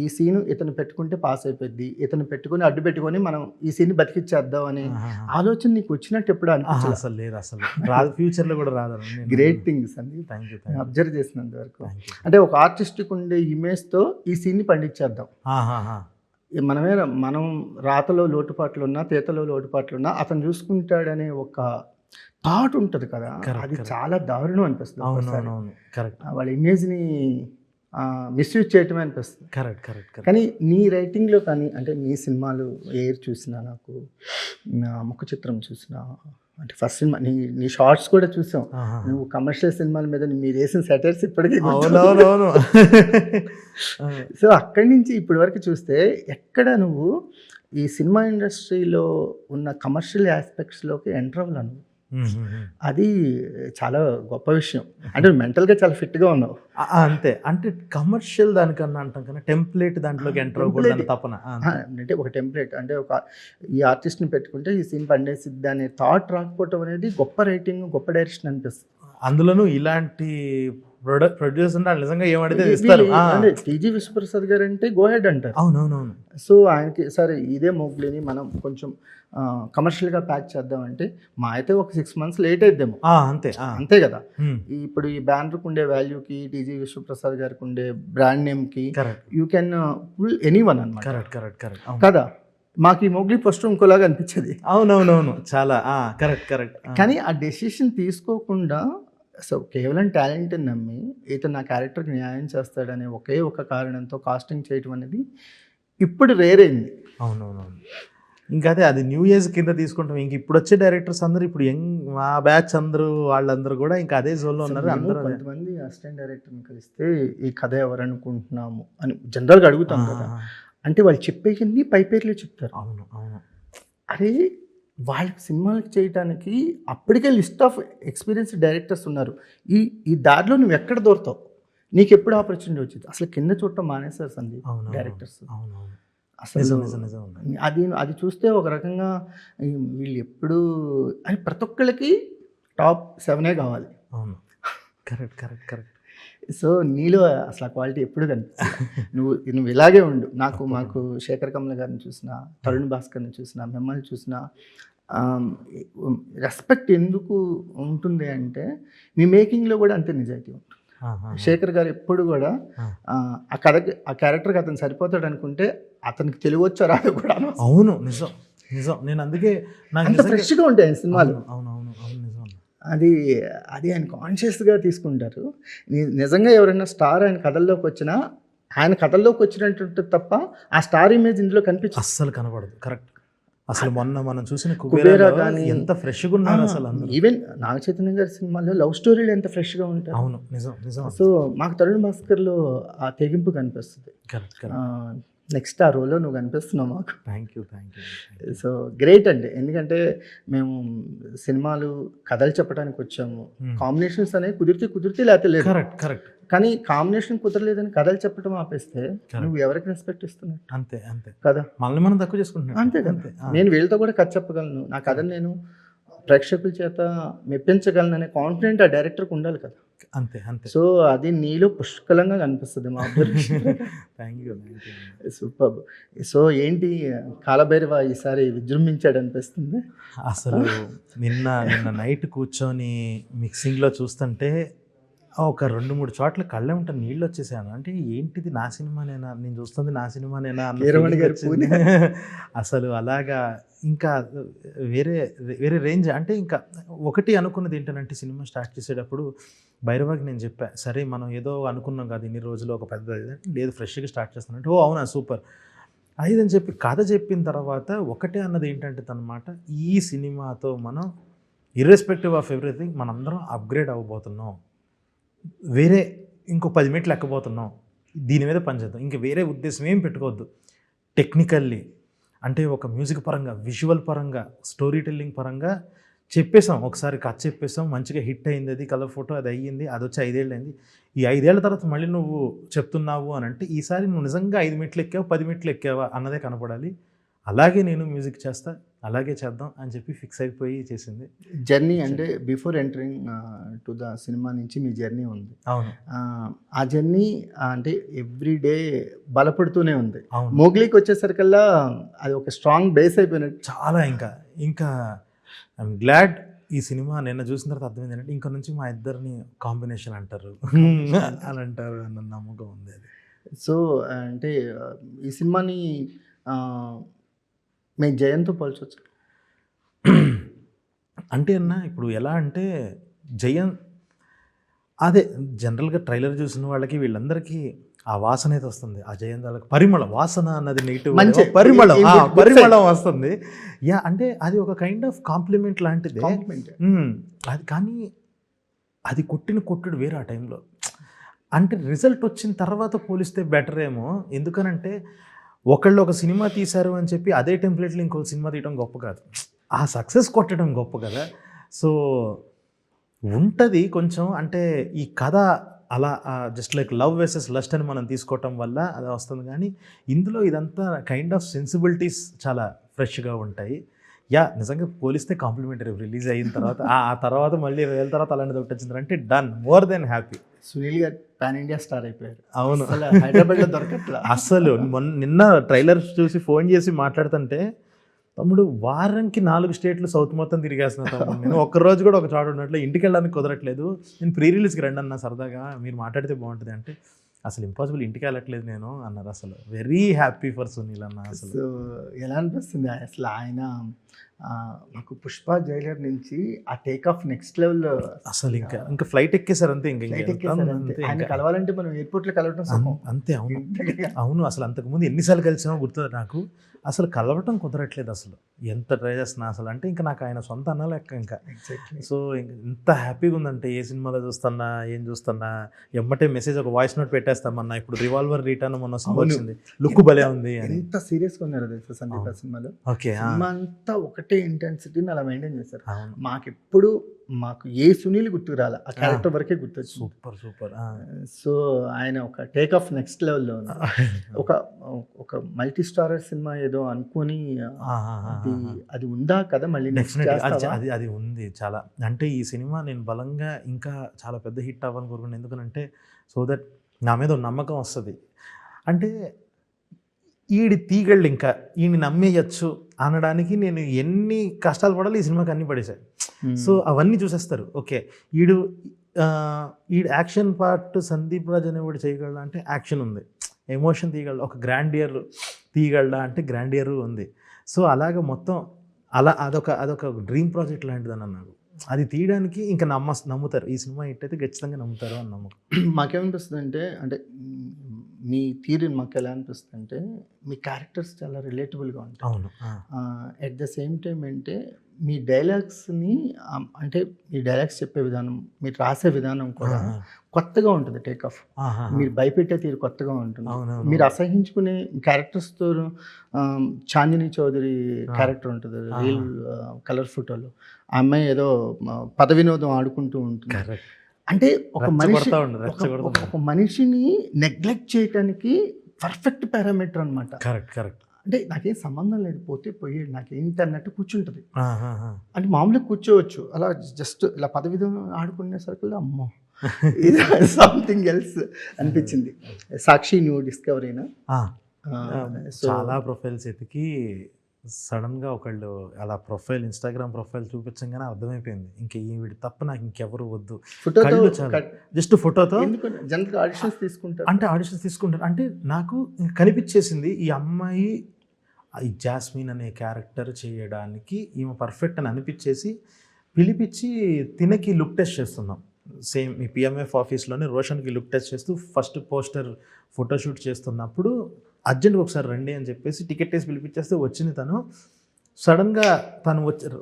ఈ సీను ఇతను పెట్టుకుంటే పాస్ అయిపోద్ది, ఇతను పెట్టుకొని అడ్డు పెట్టుకొని మనం ఈ సీన్ బతికిచ్చేద్దాం అనే ఆలోచన నీకు వచ్చినట్టు ఎప్పుడు అనిపించలేదు? అసలు లేదు, అసలు రాదు, ఫ్యూచర్లో కూడా రాదు. గ్రేట్ థింగ్స్ అండి థ్యాంక్ యూ. అబ్జర్వ్ చేసినంత వరకు. అంటే ఒక ఆర్టిస్ట్కి ఉండే ఇమేజ్తో ఈ సీన్ని పండించేద్దాం. మనం రాతలో లోటుపాట్లు ఉన్నా, తీతలో లోటుపాట్లు ఉన్నా అతను చూసుకుంటాడనే ఒక థాట్ ఉంటుంది కదా, అది చాలా దారుణం అనిపిస్తుంది. వాళ్ళ ఇమేజ్ని మిస్యూజ్ చేయటమే అనిపిస్తుంది. కరెక్ట్. కానీ నీ రైటింగ్లో కానీ, అంటే నీ సినిమాలు ఎయిర్ చూసినా, నాకు నా ముఖ చిత్రం చూసినా, అంటే ఫస్ట్ సినిమా నీ షార్ట్స్ కూడా చూసాం. నువ్వు కమర్షియల్ సినిమాల మీద మీరు వేసిన సెటర్స్ ఇప్పటికీ సో అక్కడి నుంచి ఇప్పటి వరకు చూస్తే ఎక్కడ నువ్వు ఈ సినిమా ఇండస్ట్రీలో ఉన్న కమర్షియల్ ఆస్పెక్ట్స్లోకి ఎంటర్ అవ్వలేను. అది చాలా గొప్ప విషయం. అంటే మెంటల్గా చాలా ఫిట్గా ఉన్నావు. అంతే, అంటే కమర్షియల్ దానికన్నా అంటాం కదా, టెంప్లెట్ దాంట్లోకి ఎంటర్ అవ్వకూడదు తపన. అంటే ఒక టెంప్లెట్, అంటే ఈ ఆర్టిస్ట్ని పెట్టుకుంటే ఈ సీన్ పండేసిద్ది అనే థాట్ రాకపోవటం అనేది గొప్ప రైటింగ్, గొప్ప డైరెక్షన్ అనిపిస్తుంది. అందులోనూ ఇలాంటి ప్రొడ్యూసర్ నిజంగా ఏమడితే ఇస్తారు. అంటే టీజీ విశ్వప్రసాద్ గారు అంటే గో హెడ్ అంటారు. అవునవునవును. సో ఆయనకి సరే ఇదే మోగ్లీని మనం కొంచెం కమర్షియల్గా ప్యాక్ చేద్దామంటే మా అయితే ఒక 6 months లేట్ అయిద్దేమో. అంతే కదా. ఇప్పుడు ఈ బ్యానర్కి ఉండే వాల్యూకి, టీజీ విశ్వప్రసాద్ గారికి ఉండే బ్రాండ్ నేమ్కి యూ కెన్ పుల్ ఎనీవన్ అన్నమాట. కరెక్ట్ కదా. మాకు ఈ మోగ్లీ ఫస్ట్ ఇంకోలాగా అనిపించేది. అవునవునవును, చాలా కరెక్ట్. కానీ ఆ డెసిషన్ తీసుకోకుండా సో కేవలం టాలెంట్ని నమ్మి ఇతను నా క్యారెక్టర్కి న్యాయం చేస్తాడనే ఒకే ఒక కారణంతో కాస్టింగ్ చేయటం అనేది ఇప్పుడు రేర్ అయింది. అవునవునవును. ఇంకా అది న్యూ ఏజ్ కింద తీసుకుంటాం. ఇంక ఇప్పుడు వచ్చే డైరెక్టర్స్ అందరూ ఇప్పుడు మా బ్యాచ్ వాళ్ళందరూ కూడా ఇంకా అదే జోన్లో ఉన్నారు. అందరూ కొంతమంది అసిస్టెంట్ డైరెక్టర్ని కలిస్తే ఈ కథ ఎవరు అనుకుంటున్నాము అని జనరల్గా అడుగుతాం కదా. అంటే వాళ్ళు చెప్పేవన్నీ పై పేర్లే చెప్తారు. అవును. అరే వాళ్ళకి సినిమాలకు చేయడానికి అప్పటికే లిస్ట్ ఆఫ్ ఎక్స్పీరియన్స్ డైరెక్టర్స్ ఉన్నారు. ఈ దారిలో నువ్వు ఎక్కడ దొరుకుతావు? నీకు ఎప్పుడు ఆపర్చునిటీ వచ్చింది? అసలు కింద చూడటం మానేస్తారు సందీప్ డైరెక్టర్స్. అసలు అది చూస్తే ఒక రకంగా వీళ్ళు ఎప్పుడు అని ప్రతి ఒక్కళ్ళకి టాప్ 7 కావాలి. అవును, కరెక్ట్. సో నీలో అసలు ఆ క్వాలిటీ ఎప్పుడు కనిపిస్తుంది. నువ్వు ఇలాగే ఉండు. మాకు శేఖర్ కమల గారిని చూసినా, తరుణ్ భాస్కర్ని చూసినా, మిమ్మల్ని చూసినా రెస్పెక్ట్ ఎందుకు ఉంటుంది అంటే మీ మేకింగ్లో కూడా అంతే నిజాయితీ ఉంటుంది. శేఖర్ గారు ఎప్పుడు కూడా ఆ క్యారెక్టర్కి అతను సరిపోతాడు అనుకుంటే అతనికి తెలుగు వచ్చో రాదు కూడా. అవును, నిజం. నేను అందుకే అంత ఫ్రెష్గా ఉంటాయి సినిమాలు. అవును, అది ఆయన కాన్షియస్గా తీసుకుంటారు. నిజంగా ఎవరైనా స్టార్ ఆయన కథల్లోకి వచ్చినా ఆయన కథల్లోకి వచ్చినట్టు తప్ప ఆ స్టార్ ఇమేజ్ ఇందులో కనిపించదు, అస్సలు కనపడదు. కరెక్ట్. అసలు మొన్న మనం చూసిన కుబేరా కానీ ఎంత ఫ్రెష్గా ఉన్నారు అసలు. ఈవెన్ నాగ చైతన్య గారి సినిమాల్లో లవ్ స్టోరీలు ఎంత ఫ్రెష్గా ఉంటాయి. అవును, నిజం. సో మాకు తరుణ్ భాస్కర్లో ఆ తెగింపు కనిపిస్తుంది. నెక్స్ట్ ఆ రోల్లో నువ్వు కనిపిస్తున్నావు మాకు. Thank you. సో గ్రేట్ అండి. ఎందుకంటే మేము సినిమాలు కథలు చెప్పడానికి వచ్చాము. కాంబినేషన్స్ అనేవి కుదిరితే లేకపోతే లేదు. కరెక్ట్. కానీ కాంబినేషన్ కుదరలేదని కథలు చెప్పడం ఆపేస్తే నువ్వు ఎవరికి రెస్పెక్ట్ ఇస్తున్నావు? అంతే కదా. మనల్ని మనం తక్కువ చేసుకుంటున్నాం. అంతే కదా. నేను వీళ్ళతో కూడా కథ చెప్పగలను, నా కథను నేను ప్రేక్షకుల చేత మెప్పించగలను అనే కాన్ఫిడెంట్ ఆ డైరెక్టర్కి ఉండాలి కదా. అంతే. సో అది నీలో పుష్కలంగా కనిపిస్తుంది మా థ్యాంక్ యూ. సూపర్. సో ఏంటి కాలభైరవ ఈసారి విజృంభించాడు అనిపిస్తుంది. అసలు నిన్న నైట్ కూర్చొని మిక్సింగ్లో చూస్తుంటే ఒక 2-3 చోట్ల కళ్ళే ఉంటాను, నీళ్ళు వచ్చేసాను. అంటే ఏంటిది, నా సినిమానేనా, నేను చూస్తుంది నా సినిమానేనా అసలు అలాగా. ఇంకా వేరే రేంజ్. అంటే ఇంకా ఒకటి అనుకున్నది ఏంటంటే సినిమా స్టార్ట్ చేసేటప్పుడు భైరవాకి నేను చెప్పా, సరే మనం ఏదో అనుకున్నాం కదా ఇన్ని రోజులు ఒక పెద్ద లేదు ఫ్రెష్గా స్టార్ట్ చేస్తానంటే, ఓ అవునా సూపర్ అని చెప్పి కథ చెప్పిన తర్వాత ఒకటే అన్నది ఏంటంటే తనమాట, ఈ సినిమాతో మనం ఇర్రెస్పెక్టివ్ ఆఫ్ ఎవ్రీథింగ్ మనందరం అప్గ్రేడ్ అవ్వబోతున్నాం, వేరే ఇంకో 10 మెట్లు ఎక్కబోతున్నాం, దీని మీద పనిచేద్దాం, ఇంకా వేరే ఉద్దేశం ఏం పెట్టుకోవద్దు. టెక్నికల్లీ అంటే ఒక మ్యూజిక్ పరంగా, విజువల్ పరంగా, స్టోరీ టెల్లింగ్ పరంగా చెప్పేసాం. ఒకసారి కథ చెప్పేసాం, మంచిగా హిట్ అయింది, అది కలర్ ఫోటో అది అయ్యింది, అది వచ్చి 5 ఏళ్ళు అయింది. ఈ 5 ఏళ్ల తర్వాత మళ్ళీ నువ్వు చెప్తున్నావు అని అంటే ఈసారి నువ్వు నిజంగా 5 మెట్లు ఎక్కావు 10 మెట్లు ఎక్కావా అన్నదే కనపడాలి. అలాగే నేను మ్యూజిక్ చేస్తా, అలాగే చేద్దాం అని చెప్పి ఫిక్స్ అయిపోయి చేసింది. జర్నీ అంటే before entering to the cinema నుంచి మీ జర్నీ ఉంది. అవును. ఆ జర్నీ అంటే ఎవ్రీ డే బలపడుతూనే ఉంది. అవును. మోగ్లీకి వచ్చేసరికల్లా అది ఒక స్ట్రాంగ్ బేస్ అయిపోయినట్టు. చాలా ఇంకా ఐఎమ్ గ్లాడ్ ఈ సినిమా నిన్న చూసిన తర్వాత అర్థమైంది ఏంటంటే ఇంకా నుంచి మా ఇద్దరిని కాంబినేషన్ అంటారు అని అంటారు అన్న నమ్మకం ఉంది అది. సో అంటే ఈ సినిమాని మేము జయంతో పోల్చవచ్చు. అంటే అన్న ఇప్పుడు ఎలా అంటే జయన్ అదే జనరల్గా ట్రైలర్ చూసిన వాళ్ళకి వీళ్ళందరికీ ఆ వాసన అయితే వస్తుంది. ఆ జయంత్ వాళ్ళకి పరిమళం వాసన అన్నది నెగిటివ్ మంచి పరిమళం వస్తుంది. యా అంటే అది ఒక కైండ్ ఆఫ్ కాంప్లిమెంట్ లాంటిది. అది కానీ అది కొట్టుడు వేరే ఆ టైంలో. అంటే రిజల్ట్ వచ్చిన తర్వాత పోలిస్తే బెటర్ ఏమో. ఎందుకనంటే ఒకళ్ళు ఒక సినిమా తీశారు అని చెప్పి అదే టెంప్లెట్లో ఇంకో సినిమా తీయడం గొప్ప కాదు, ఆ సక్సెస్ కొట్టడం గొప్ప కదా. సో ఉంటుంది కొంచెం అంటే ఈ కథ అలా జస్ట్ లైక్ లవ్ వెసెస్ లస్ట్ అని మనం తీసుకోవటం వల్ల అది వస్తుంది. కానీ ఇందులో ఇదంతా కైండ్ ఆఫ్ సెన్సిబిలిటీస్ చాలా ఫ్రెష్గా ఉంటాయి. యా నిజంగా పోలిస్తే కాంప్లిమెంటరీ రిలీజ్ అయిన తర్వాత ఆ తర్వాత మళ్ళీ 20 ఏళ్ళ తర్వాత అలాంటిది ఒకటి వచ్చింది అంటే done, more than happy. Sunil గారు పాన్ ఇండియా స్టార్ అయిపోయారు. అవును, హైదరాబాద్లో దొరకట్లా అసలు. నిన్న ట్రైలర్ చూసి ఫోన్ చేసి మాట్లాడుతుంటే తమ్ముడు వారానికి 4 స్టేట్లు సౌత్ మొత్తం తిరిగేస్తున్నా తమ్ముడు, నేను ఒక్కరోజు కూడా ఒక చోట ఉన్నట్లు ఇంటికి వెళ్ళడానికి కుదరట్లేదు, నేను ప్రీ రిలీజ్కి రండి అన్న సరదాగా మీరు మాట్లాడితే బాగుంటుంది అంటే అసలు ఇంపాసిబుల్, ఇంటికి వెళ్ళట్లేదు నేను అన్నారు. అసలు వెరీ హ్యాపీ ఫర్ సునీల్ అన్న. అసలు సో ఎలా అనిపిస్తుంది అసలు ఆయన మాకు పుష్ప జైలర్ నుంచి ఆ టేక్ ఆఫ్ నెక్స్ట్ లెవెల్లో అసలు ఇంకా ఫ్లైట్ ఎక్కేసారు అంతే. ఆయన కలవాలంటే మనం ఎయిర్పోర్ట్లో కలవటం అంతే. అవును అసలు అంతకుముందు ఎన్నిసార్లు కలిసామో గుర్తుంది నాకు, అసలు కలవటం కుదరట్లేదు అసలు, ఎంత ట్రై చేస్తున్నా అసలు. అంటే ఇంకా నాకు ఆయన సొంత అన్న లెక్క ఇంకా. సో ఎంత హ్యాపీగా ఉందంటే ఏ సినిమాలో చూస్తున్నా ఏం చూస్తున్నా ఎమ్మటే మెసేజ్ ఒక వాయిస్ నోట్ పెట్టేస్తామన్నా. ఇప్పుడు రివాల్వర్ రిటర్న్ మొన్న సినిమా వచ్చింది, లుక్ భలే ఉంది. ఎంత సీరియస్గా ఉన్నారు తెలుసా సందీప్ ఆ సినిమాలో. ఓకే, సినిమా అంతా ఒకటే ఇంటెన్సిటీని అలా మెయింటైన్ చేశారు. మాకు ఏ సునీల్ గుర్తుకు రాలే, ఆ క్యారెక్టర్ వరకే గుర్తొచ్చు. సూపర్. సో ఆయన ఒక టేక్ ఆఫ్ నెక్స్ట్ లెవెల్లో ఒక మల్టీ స్టారర్ సినిమా ఏదో అనుకొని అది ఉందా కదా మళ్ళీ అది ఉంది చాలా. అంటే ఈ సినిమా నేను బలంగా ఇంకా చాలా పెద్ద హిట్ అవ్వాలని కోరుకున్నాను. ఎందుకంటే సో దట్ నా మీద నమ్మకం వస్తుంది. అంటే ఈడి తీగళ్ళు ఇంకా ఈయన నమ్మేయచ్చు అనడానికి నేను ఎన్ని కష్టాలు పడాలి ఈ సినిమాకి అన్నీ పడేశాయి. సో అవన్నీ చూసేస్తారు. ఓకే ఈడు యాక్షన్ పార్ట్ సందీప్ రాజ్ అనేవాడు చేయగలడా అంటే యాక్షన్ ఉంది, ఎమోషన్ తీయగలడా, ఒక గ్రాండియర్ తీయగలడా అంటే గ్రాండియర్ ఉంది. సో అలాగ మొత్తం అలా అదొక డ్రీమ్ ప్రాజెక్ట్ లాంటిదని అన్నాడు. అది తీయడానికి ఇంకా నమ్ముతారు, ఈ సినిమా హిట్ అయితే ఖచ్చితంగా నమ్ముతారు అని నమ్మకం. మాకేమనిపిస్తుంది అంటే మీ థియరీ మాకు ఎలా అనిపిస్తుంది అంటే మీ క్యారెక్టర్స్ చాలా రిలేటబుల్గా ఉంటాయి. అవును. ఎట్ ద సేమ్ టైం అంటే మీ డైలాగ్స్ని అంటే మీ డైలాగ్స్ చెప్పే విధానం, మీరు రాసే విధానం కూడా కొత్తగా ఉంటుంది. టేక్ ఆఫ్ మీరు భయపెట్టే తీరు కొత్తగా ఉంటుంది. మీరు అసహించుకునే క్యారెక్టర్స్తో చాందిని చౌదరి క్యారెక్టర్ ఉంటుంది రీల్ కలర్ ఫోటోలో, ఆ అమ్మాయి ఏదో పద వినోదం ఆడుకుంటూ ఉంటుంది. అంటే ఒక మనిషిని నెగ్లెక్ట్ చేయటానికి పర్ఫెక్ట్ పారామీటర్ అనమాట. కరెక్ట్. అంటే నాకేం సంబంధం లేదు, పోయాడు నాకేంటి అన్నట్టు కూర్చుంటుంది. అంటే మామూలుగా కూర్చోవచ్చు, అలా జస్ట్ ఇలా పదవిధం ఆడుకునేసరికి అమ్మో ఇది సంథింగ్ ఎల్స్ అనిపించింది. సాక్షి న్యూ డిస్కవరీనా చాలా ప్రొఫైల్స్ ఎతికి సడన్గా ఒకళ్ళు అలా ప్రొఫైల్ ఇన్స్టాగ్రామ్ ప్రొఫైల్ చూపించగానే అర్థమైపోయింది ఇంకా వీడి తప్ప నాకు ఇంకెవరు వద్దు. జస్ట్ ఫోటోతో ఆడిషన్స్ తీసుకుంటారు అంటే నాకు కనిపించేసింది ఈ అమ్మాయి ఈ జాస్మిన్ అనే క్యారెక్టర్ చేయడానికి ఈమె పర్ఫెక్ట్ అని అనిపించేసి పిలిపించి తినకి లుక్ టెస్ట్ చేస్తున్నాం. సేమ్ ఈ పిఎంఎఫ్ ఆఫీస్లోనే రోషన్కి లుక్ టెస్ట్ చేస్తూ ఫస్ట్ పోస్టర్ ఫోటోషూట్ చేస్తున్నప్పుడు అర్జెంట్గా ఒకసారి రండి అని చెప్పేసి టికెట్ వేసి పిలిపించేస్తే వచ్చింది. తను సడన్గా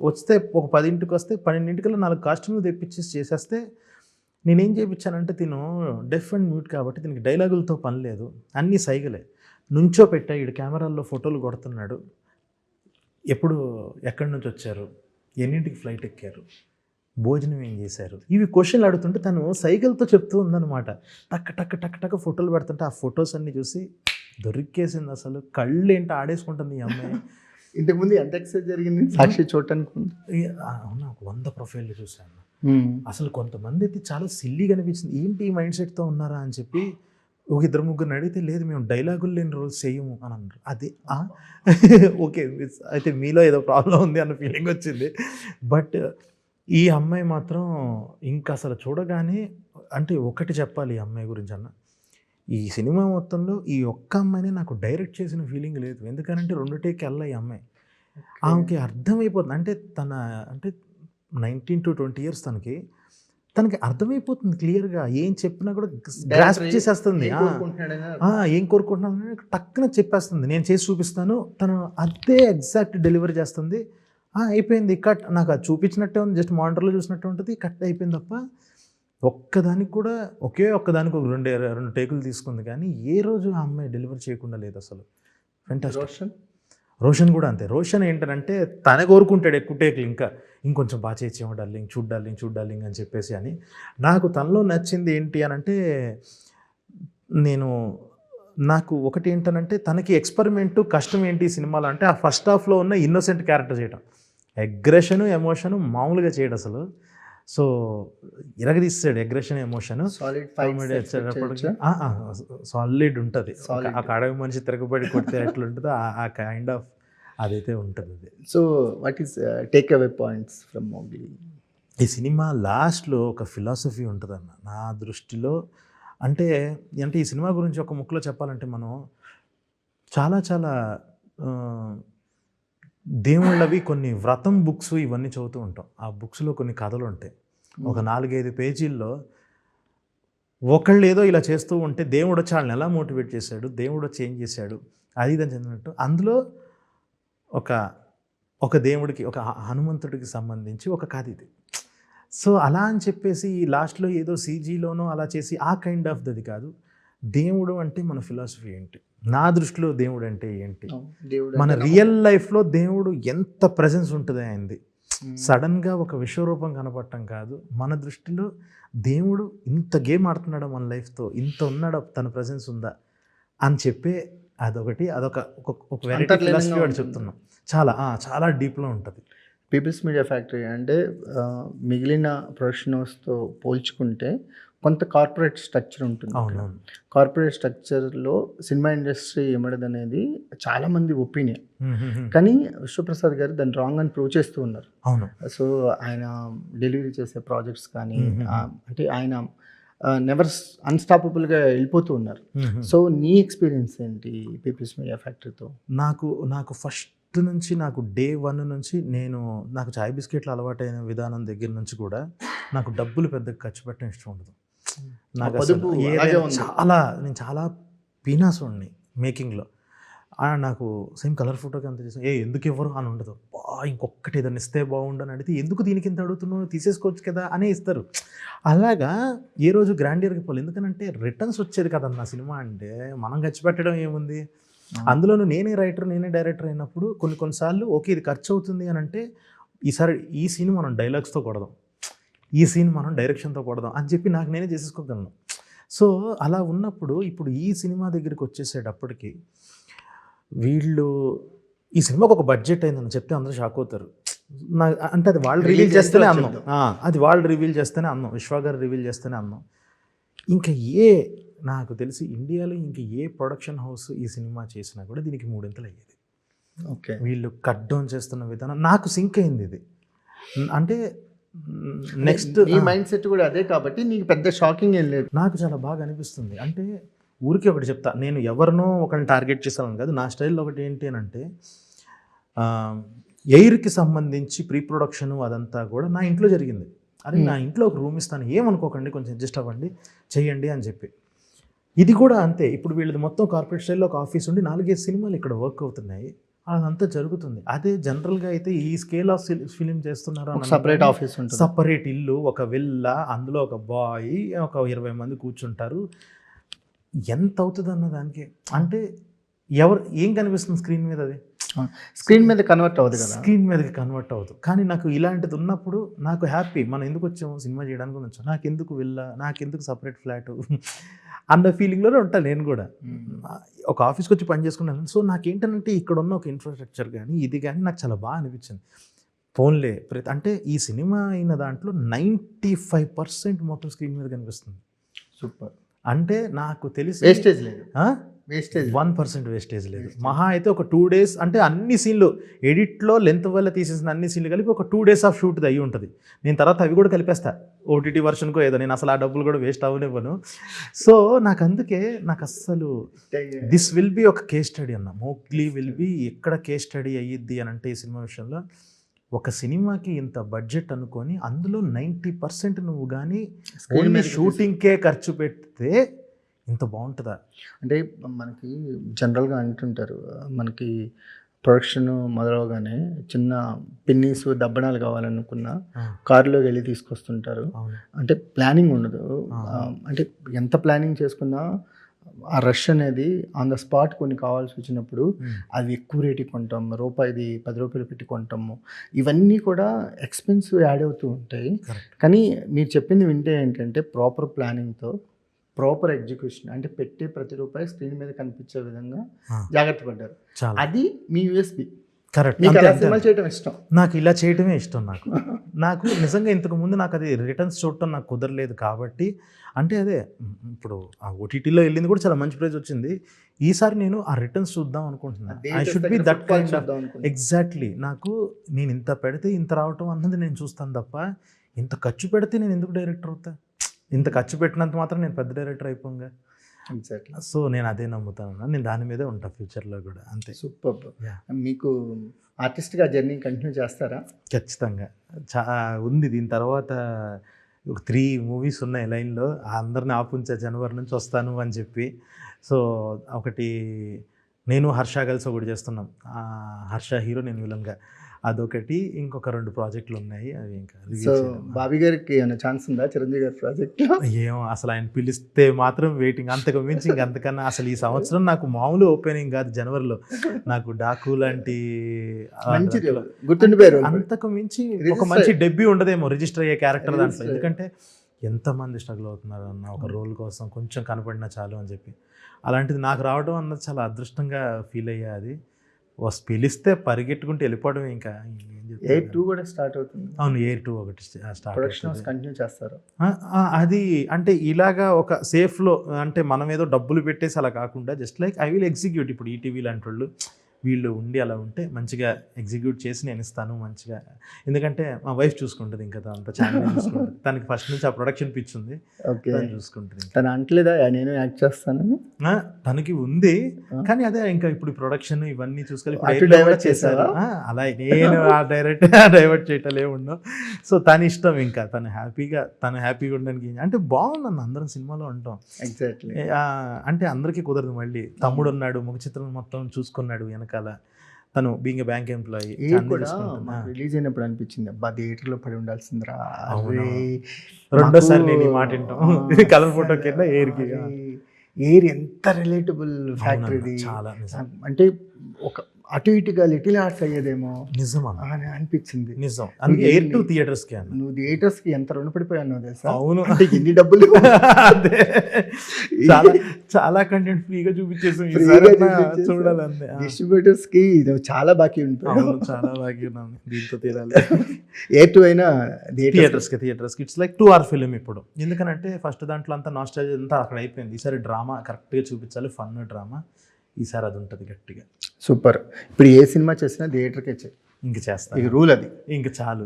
వస్తే ఒక 10ంటికి వస్తే 12ంటికల్లా 4 కాస్ట్యూమ్లు తెప్పించేసి చేసేస్తే నేనేం చేయించానంటే తిను డెఫ్ అండ్ మ్యూట్ కాబట్టి దీనికి డైలాగులతో పని లేదు, అన్నీ సైగలే. నుంచో పెట్టా ఈడు కెమెరాల్లో ఫోటోలు కొడుతున్నాడు, ఎక్కడి నుంచి వచ్చారు, ఎన్నింటికి ఫ్లైట్ ఎక్కారు, భోజనం ఏం చేశారు, ఇవి క్వశ్చన్లు అడుగుతుంటే తను సైకిల్తో చెప్తూ ఉందన్నమాట. టక్ ఫోటోలు పెడుతుంటే ఆ ఫొటోస్ అన్నీ చూసి దొరికేసింది. అసలు కళ్ళు ఏంటి ఆడేసుకుంటుంది ఈ అమ్మాయి. ఇంతకుముందు ఎంత ఎక్సైజ్ జరిగింది సాక్షి చూడటానికి ముందు? అవునా, 100 ప్రొఫైల్లు చూశాను. అసలు కొంతమంది అయితే చాలా సిల్లీగా అనిపించింది, ఏంటి ఈ మైండ్ సెట్తో ఉన్నారా అని చెప్పి. ఒక 2-3 అడిగితే లేదు మేము డైలాగులు లేని రోల్స్ చేయము అని అన్నారు. అది ఓకే, అయితే మీలో ఏదో ప్రాబ్లం ఉంది అన్న ఫీలింగ్ వచ్చింది. బట్ ఈ అమ్మాయి మాత్రం ఇంకా అసలు చూడగానే, అంటే ఒకటి చెప్పాలి ఈ అమ్మాయి గురించి అన్న, ఈ సినిమా మొత్తంలో ఈ ఒక్క అమ్మాయిని నాకు డైరెక్ట్ చేసిన ఫీలింగ్ లేదు. ఎందుకంటే 2 టేక్ వెళ్ళా ఈ అమ్మాయి. ఆమెకి అర్థమైపోతుంది, అంటే తన అంటే 19 to 20 years తనకి అర్థమైపోతుంది క్లియర్గా, ఏం చెప్పినా కూడా గ్రాస్ప్ చేసేస్తుంది. ఏం కోరుకుంటున్నాను టక్కున చెప్పేస్తుంది, నేను చేసి చూపిస్తాను. తను అదే ఎగ్జాక్ట్ డెలివరీ చేస్తుంది. అయిపోయింది కట్. నాకు అది చూపించినట్టే ఉంది, జస్ట్ మానిటర్లో చూసినట్టు ఉంటుంది, కట్ అయిపోయింది తప్ప ఒక్కదానికి కూడా ఒక్కదానికి ఒక 2 టేకులు తీసుకుంది. కానీ ఏ రోజు ఆ అమ్మాయి డెలివరీ చేయకుండా లేదు అసలు. ఫెంటాస్టిక్. రోషన్ కూడా అంతే. రోషన్ ఏంటంటే తనే కోరుకుంటాడు ఎక్కువ టేకులు, ఇంకొంచెం బాగా చేసేమో డార్లింగ్, చూడ్ డార్లింగ్ అని చెప్పేసి. అని నాకు తనలో నచ్చింది ఏంటి అని అంటే, నాకు ఒకటి ఏంటనంటే తనకి ఎక్స్పెరిమెంటు కష్టం ఏంటి ఈ సినిమాలో అంటే, ఆ ఫస్ట్ హాఫ్లో ఉన్న ఇన్నోసెంట్ క్యారెక్టర్ చేయడం, అగ్రెషను ఎమోషను మామూలుగా చేయడు అసలు. సో ఇరగదీస్తాడు అగ్రెషన్ ఎమోషన్. సాలిడ్ ఉంటుంది. ఆ అడవి మనిషి తిరగబడి కొడితే ఎట్లుంటుందో ఆ కైండ్ ఆఫ్ అదైతే ఉంటుంది అది. So what is take away points from Mowgli? ఈ సినిమా లాస్ట్లో ఒక ఫిలాసఫీ ఉంటుందన్న నా దృష్టిలో. అంటే ఈ సినిమా గురించి ఒక ముక్కలో చెప్పాలంటే, మనం చాలా దేవుళ్ళవి కొన్ని వ్రతం బుక్స్ ఇవన్నీ చదువుతూ ఉంటాం. ఆ బుక్స్లో కొన్ని కథలు ఉంటాయి. ఒక 4-5 పేజీల్లో ఒకళ్ళు ఏదో ఇలా చేస్తూ ఉంటే దేవుడు వచ్చి వాళ్ళని ఎలా మోటివేట్ చేశాడు, దేవుడు వచ్చి ఏం చేశాడు, అది ఇదని చెందినట్టు. అందులో ఒక దేవుడికి, ఒక హనుమంతుడికి సంబంధించి ఒక కథ ఇది. సో అలా అని చెప్పేసి లాస్ట్లో ఏదో సీజీలోనో అలా చేసి ఆ కైండ్ ఆఫ్ దది కాదు. దేవుడు అంటే మన ఫిలాసఫీ ఏంటి, నా దృష్టిలో దేవుడు అంటే ఏంటి, మన రియల్ లైఫ్లో దేవుడు ఎంత ప్రెజెన్స్ ఉంటుంది ఆయనది. సడన్గా ఒక విశ్వరూపం కనపడటం కాదు, మన దృష్టిలో దేవుడు ఇంత గేమ్ ఆడుతున్నాడు మన లైఫ్తో, ఇంత ఉన్నాడు, తన ప్రెజెన్స్ ఉందా అని చెప్పే అదొకటి. అదొక వెరైటీ ఫిలాసఫీ వాడు చెప్తున్నాం. చాలా డీప్లో ఉంటుంది. పీపుల్స్ మీడియా ఫ్యాక్టరీ అంటే మిగిలిన ప్రొడక్షన్ హౌస్తో పోల్చుకుంటే కొంత కార్పొరేట్ స్ట్రక్చర్ ఉంటుంది. అవునవును. కార్పొరేట్ స్ట్రక్చర్లో సినిమా ఇండస్ట్రీ ఏమడదనేది చాలామంది ఒపీనియన్. కానీ విశ్వప్రసాద్ గారు దాన్ని రాంగ్ అని ప్రూవ్ చేస్తూ ఉన్నారు. అవును. సో ఆయన డెలివరీ చేసే ప్రాజెక్ట్స్ కానీ అంటే ఆయన నెవర్ అన్స్టాపబుల్గా వెళ్ళిపోతూ ఉన్నారు. సో నీ ఎక్స్పీరియన్స్ ఏంటి పీపుల్స్ మీడియా ఫ్యాక్టరీతో? నాకు ఫస్ట్ నుంచి, నాకు డే 1 నుంచి నాకు చాయ్ బిస్కెట్లు అలవాటైన విధానం దగ్గర నుంచి కూడా నాకు డబ్బులు పెద్దగా ఖర్చు పెట్టడం ఇష్టం ఉండదు. నాకు నేను చాలా పీనాసోడిని మేకింగ్లో. నాకు సేమ్ కలర్ ఫోటోకి అంత చేసాను, ఎందుకు ఇవ్వరు అని ఉండదు. ఇంకొకటి ఏదైనా ఇస్తే బాగుండు అని అడిగితే, ఎందుకు దీనికి ఇంత అడుగుతున్నావు, తీసేసుకోవచ్చు కదా అనే ఇస్తారు. అలాగా ఏ రోజు గ్రాండియర్కి పోలేదు. ఎందుకనంటే రిటర్న్స్ వచ్చేది కదన్న సినిమా అంటే, మనం ఖర్చు పెట్టడం ఏముంది. అందులోనూ నేనే రైటర్, నేనే డైరెక్టర్ అయినప్పుడు కొన్నిసార్లు ఓకే ఇది ఖర్చు అవుతుంది అని అంటే, ఈసారి ఈ సీన్ మనం డైలాగ్స్తో కొడదాం, ఈ సీన్ మనం డైరెక్షన్తో కొడదాం అని చెప్పి నాకు నేనే చేసేసుకోగలను. సో అలా ఉన్నప్పుడు ఇప్పుడు ఈ సినిమా దగ్గరికి వచ్చేసేటప్పటికి వీళ్ళు ఈ సినిమాకి ఒక బడ్జెట్ అయిందని చెప్తే అందరూ షాక్ అవుతారు. అంటే అది వాళ్ళు రివీల్ చేస్తేనే అన్నాం, విశ్వ గారు రివీల్ చేస్తేనే అన్నాం. ఇంకా నాకు తెలిసి ఇండియాలో ఇంకా ఏ ప్రొడక్షన్ హౌస్ ఈ సినిమా చేసినా కూడా దీనికి 3 అయ్యేది. ఓకే, వీళ్ళు కట్ డౌన్ చేస్తున్న విధానం నాకు సింక్ అయింది. ఇది అంటే నెక్స్ట్ ఈ మైండ్ సెట్ కూడా అదే కాబట్టి నీకు పెద్ద షాకింగ్ ఏం లేదు. నాకు చాలా బాగా అనిపిస్తుంది. అంటే ఊరికి ఒకటి చెప్తా, నేను ఎవరినో ఒకరిని టార్గెట్ చేస్తాను కాదు, నా స్టైల్లో ఒకటి ఏంటి అని అంటే, ఎయిర్కి సంబంధించి ప్రీ ప్రొడక్షన్ అదంతా కూడా నా ఇంట్లో జరిగింది. అరే నా ఇంట్లో ఒక రూమ్ ఇస్తాను, ఏమనుకోకండి, కొంచెం అడ్జస్ట్ అవ్వండి, చెయ్యండి అని చెప్పి. ఇది కూడా అంతే. ఇప్పుడు వీళ్ళది మొత్తం కార్పొరేట్ స్టైల్లో ఒక ఆఫీస్ ఉండి 4-5 సినిమాలు ఇక్కడ వర్క్ అవుతున్నాయి, అదంతా జరుగుతుంది. అదే జనరల్గా అయితే ఈ స్కేల్ ఆఫ్ ఫిలిం చేస్తున్నారు, సపరేట్ ఆఫీస్ ఉంటుంది, సపరేట్ ఇల్లు, ఒక విల్లా, అందులో ఒక బాయ్, ఒక 20 మంది కూర్చుంటారు. ఎంత అవుతుంది అన్న దానికి అంటే ఏం కనిపిస్తుంది స్క్రీన్ మీద? అది స్క్రీన్ మీద కన్వర్ట్ అవ్వదు కదా. స్క్రీన్ మీదకి కన్వర్ట్ అవుతుంది. కానీ నాకు ఇలాంటిది ఉన్నప్పుడు నాకు హ్యాపీ, మనం ఎందుకు వచ్చాము సినిమా చేయడానికి వచ్చాము, నాకెందుకు నాకెందుకు సపరేట్ ఫ్లాట్ అన్న ఫీలింగ్లోనే ఉంటాను నేను కూడా. ఒక ఆఫీస్కి వచ్చి పని చేసుకున్నాను. సో నాకేంటంటే ఇక్కడ ఉన్న ఒక ఇన్ఫ్రాస్ట్రక్చర్ కానీ ఇది కానీ నాకు చాలా బాగా అనిపించింది. ఫోన్లే అంటే ఈ సినిమా అయిన దాంట్లో 95% మొత్తం స్క్రీన్ మీద కనిపిస్తుంది. సూపర్. అంటే నాకు తెలిసి వేస్టేజ్ లేదు, వేస్టేజ్ 1% వేస్టేజ్ లేదు. మహా అయితే ఒక 2 days, అంటే అన్ని సీన్లు ఎడిట్లో లెంత్ వల్ల తీసేసిన అన్ని సీన్లు కలిపి ఒక 2 days ఆఫ్ షూట్ అయ్యి ఉంటుంది. నేను తర్వాత అవి కూడా కలిపేస్తా ఓటీటీ వర్షన్కో ఏదో, నేను అసలు ఆ డబ్బులు కూడా వేస్ట్ అవ్వనివ్వను. సో నాకు అందుకే నాకు అస్సలు దిస్ విల్ బి ఒక కేస్ స్టడీ అన్న. మోగ్లీ విల్ బి ఎక్కడ కేస్ స్టడీ అయ్యిద్ది అని అంటే ఈ సినిమా విషయంలో, ఒక సినిమాకి ఇంత బడ్జెట్ అనుకొని అందులో 90% నువ్వు కానీ ఓన్లీ షూటింగ్కే ఖర్చు పెడితే ఇంత బాగుంటుందా? అంటే మనకి జనరల్గా అంటుంటారు, మనకి ప్రొడక్షన్ మొదలవగానే చిన్న పిన్నీస్ దబ్బనాలు కావాలనుకున్న కారులోకి వెళ్ళి తీసుకొస్తుంటారు. అంటే ప్లానింగ్ ఉండదు. అంటే ఎంత ప్లానింగ్ చేసుకున్నా ఆ రష్ అనేది ఆన్ ద స్పాట్ కొన్ని కావాల్సి వచ్చినప్పుడు అవి ఎక్కువ రేటుకి కొంటాం, రూపాయిది 10 రూపాయలు పెట్టి కొంటాము. ఇవన్నీ కూడా ఎక్స్పెన్సివ్ యాడ్ అవుతూ ఉంటాయి. కానీ మీరు చెప్పింది వింటే ఏంటంటే ప్రాపర్ ప్లానింగ్తో ప్రాపర్ ఎగ్జిక్యూషన్, అంటే పెట్టే ప్రతి రూపాయి స్క్రీన్ మీద కనిపించే విధంగా జాగ్రత్త పడ్డారు. అది మీ యూఎస్పి. కరెక్ట్. సినిమా చేయడం ఇష్టం, నాకు ఇలా చేయడమే ఇష్టం. నాకు నిజంగా ఇంతకుముందు నాకు అది రిటర్న్స్ చూడటం నాకు కుదరలేదు కాబట్టి, అంటే అదే ఇప్పుడు ఆ ఓటీటీలో వెళ్ళింది కూడా చాలా మంచి ప్రైజ్ వచ్చింది. ఈసారి నేను ఆ రిటర్న్స్ చూద్దాం అనుకుంటున్నాను. I should be that kind of exactly. నాకు నేను ఇంత పెడితే ఇంత రావటం అన్నది నేను చూస్తాను తప్ప, ఇంత ఖర్చు పెడితే నేను ఎందుకు డైరెక్టర్ అవుతా, ఇంత ఖర్చు పెట్టినంత మాత్రం నేను పెద్ద డైరెక్టర్ అయిపోగా. సో నేను అదే నమ్ముతాను, నేను దాని మీదే ఉంటా ఫ్యూచర్లో కూడా. అంతే. సూపర్. మీకు ఆర్టిస్ట్గా జర్నీ కంటిన్యూ చేస్తారా? ఖచ్చితంగా ఉంది. దీని తర్వాత ఒక 3 movies ఉన్నాయి లైన్లో. అందరిని ఆపుంచా జనవరి నుంచి వస్తాను అని చెప్పి. సో ఒకటి నేను హర్ష కలిసి ఒకటి చేస్తున్నాం, హర్ష హీరో నేను విలన్గా, అదొకటి. ఇంకొక 2 ప్రాజెక్టులు ఉన్నాయి, అవి ఇంకా. సో బాబీ గారికి ఏమైనా ఛాన్స్ ఉందా చిరంజీవి గారి ప్రాజెక్ట్? ఏమో అసలు ఆయన పిలిస్తే మాత్రం వెయిటింగ్, అంతకు మించి అంతకన్నా అసలు ఈ సంవత్సరం నాకు మామూలు ఓపెనింగ్ కాదు. జనవరిలో నాకు డాకు లాంటి గుర్తుండిపోయారు. అంతకు మించి ఒక మంచి డెబ్యూ ఉండదేమో రిజిస్టర్ అయ్యే క్యారెక్టర్ దాంట్లో. ఎందుకంటే ఎంతమంది స్ట్రగుల్ అవుతున్నారు అన్న ఒక రోల్ కోసం, కొంచెం కనపడినా చాలు అని చెప్పి. అలాంటిది నాకు రావడం అన్నది చాలా అదృష్టంగా ఫీల్ అయ్యా. అది పిలిస్తే పరిగెట్టుకుంటూ వెళ్ళిపోవడమే. ఇంకా Air 2 కూడా స్టార్ట్ అవుతుంది. అవును, Air 2 ఒకటి స్టార్ట్ కంటిన్యూ చేస్తారు. అది అంటే ఇలాగా ఒక సేఫ్లో, అంటే మనం ఏదో డబ్బులు పెట్టేసి అలా కాకుండా just like I will execute. ఇప్పుడు ఈటీవీ లాంటి వాళ్ళు వీళ్ళు ఉండి అలా ఉంటే మంచిగా ఎగ్జిక్యూట్ చేసి నేను ఇస్తాను మంచిగా. ఎందుకంటే మా వైఫ్ చూసుకుంటుంది, ఇంకా అంత ఛానల్ చూసుకుంటుంది. తనకి ఫస్ట్ నుంచి ఆ ప్రొడక్షన్ పిచ్ ఉంది, చూసుకుంటుంది. తను అంటలేదా నేను యాక్ట్ చేస్తానని? తనకి ఉంది, కానీ అదే ఇంకా ఇప్పుడు ప్రొడక్షన్ ఇవన్నీ చూసుకొని చేశారు. అలా నేను డైవర్ట్ చేయటం ఏముండవు. సో తన ఇష్టం, ఇంకా తను హ్యాపీగా ఉండడానికి. అంటే బాగుందన్న, అందరం సినిమాలో ఉంటాం. ఎగ్జాక్ట్లీ. అంటే అందరికీ కుదరదు. మళ్ళీ తమ్ముడు ఉన్నాడు, ముఖ చిత్రం మొత్తం చూసుకున్నాడు వెనకాల. తను బీయింగ్ బ్యాంక్ ఎంప్లాయీ. రిలీజ్ అయినప్పుడు అనిపించింది, అబ్బా థియేటర్లో పడి ఉండాల్సిందిరా. రెండోసారి నేను ఈ మాట వింటాం. కలర్ ఫోటో కింద ఎయిర్ ఎంత రిలేటబుల్ ఫ్యాక్టర్ ఇది. చాలా అంటే ఒక అటు ఇటుగా లిటిల్ ఆర్ట్స్ అయ్యేదేమో నిజమా అని అనిపించింది. నిజం. Air 2 థియేటర్స్కి నువ్వు థియేటర్స్కి ఎంత రుణపడిపోయాను తెలుసా? అవును, అంటే ఎన్ని డబ్బులు. చాలా కంటెంట్ ఫ్రీగా చూపించేసి చూడాలి. డిస్ట్రిబ్యూటర్స్కి చాలా బాకీ ఉంటుంది. చాలా బాకీ ఉన్నాను, దీంతో తీరాలి. Air 2 అయినా థియేటర్స్కి ఇట్స్ లైక్ 2 hour ఫిలిం ఇప్పుడు. ఎందుకంటే ఫస్ట్ దాంట్లో అంతా నాస్టాలజీ అంతా అక్కడ అయిపోయింది. ఈసారి డ్రామా కరెక్ట్గా చూపించాలి, ఫన్ డ్రామా. ఈసారి అది ఉంటుంది గట్టిగా. సూపర్. ఇప్పుడు ఏ సినిమా చేసినా థియేటర్కే చేయి, ఇంక చేస్తా. ఇక రూల్ అది, ఇంక చాలు.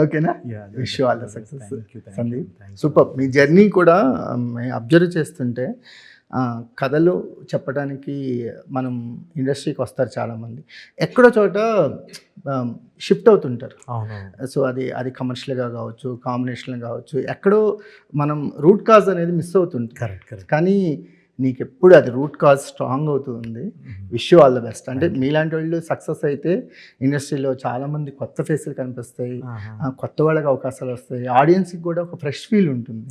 ఓకేనా? Wish you all the success Sandeep. Super. Me journey కూడా అబ్జర్వ్ చేస్తుంటే కథలు చెప్పడానికి మనం ఇండస్ట్రీకి వస్తారు చాలామంది, ఎక్కడో చోట షిఫ్ట్ అవుతుంటారు. సో అది కమర్షియల్గా కావచ్చు, కాంబినేషన్గా కావచ్చు, ఎక్కడో మనం రూట్ కాజ్ అనేది మిస్ అవుతుంటుంది. కరెక్ట్. కానీ నీకు ఎప్పుడు అది రూట్ కాజ్ స్ట్రాంగ్ అవుతుంది. Wish you all the best. అంటే మీలాంటి వాళ్ళు సక్సెస్ అయితే ఇండస్ట్రీలో చాలామంది కొత్త ఫేసులు కనిపిస్తాయి, కొత్త వాళ్ళకి అవకాశాలు వస్తాయి, ఆడియన్స్కి కూడా ఒక ఫ్రెష్ ఫీల్ ఉంటుంది.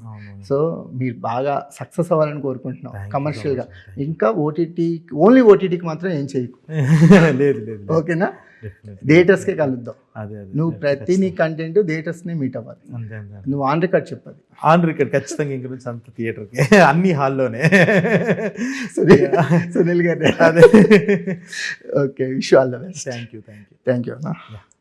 సో మీరు బాగా సక్సెస్ అవ్వాలని కోరుకుంటున్నాం కమర్షియల్గా. ఇంకా ఓటీటీ ఓన్లీ ఓటీటీకి మాత్రం ఏం చేయకు, లేదు లేదు. ఓకేనా? థియేటర్స్కే కలుద్దాం. అదే నువ్వు ప్రతి నీ కంటెంట్ థియేటర్స్ని మీట్ అవ్వాలి. అంతే నువ్వు ఆన్ రికార్డ్ చెప్పాలి. ఆన్ రికార్డ్ ఖచ్చితంగా ఇంక నుంచి అంత థియేటర్కి అన్ని హాల్లోనే. సునీల్ గారు అదే. Okay, wish all the best. Thank you. Thank you అన్న.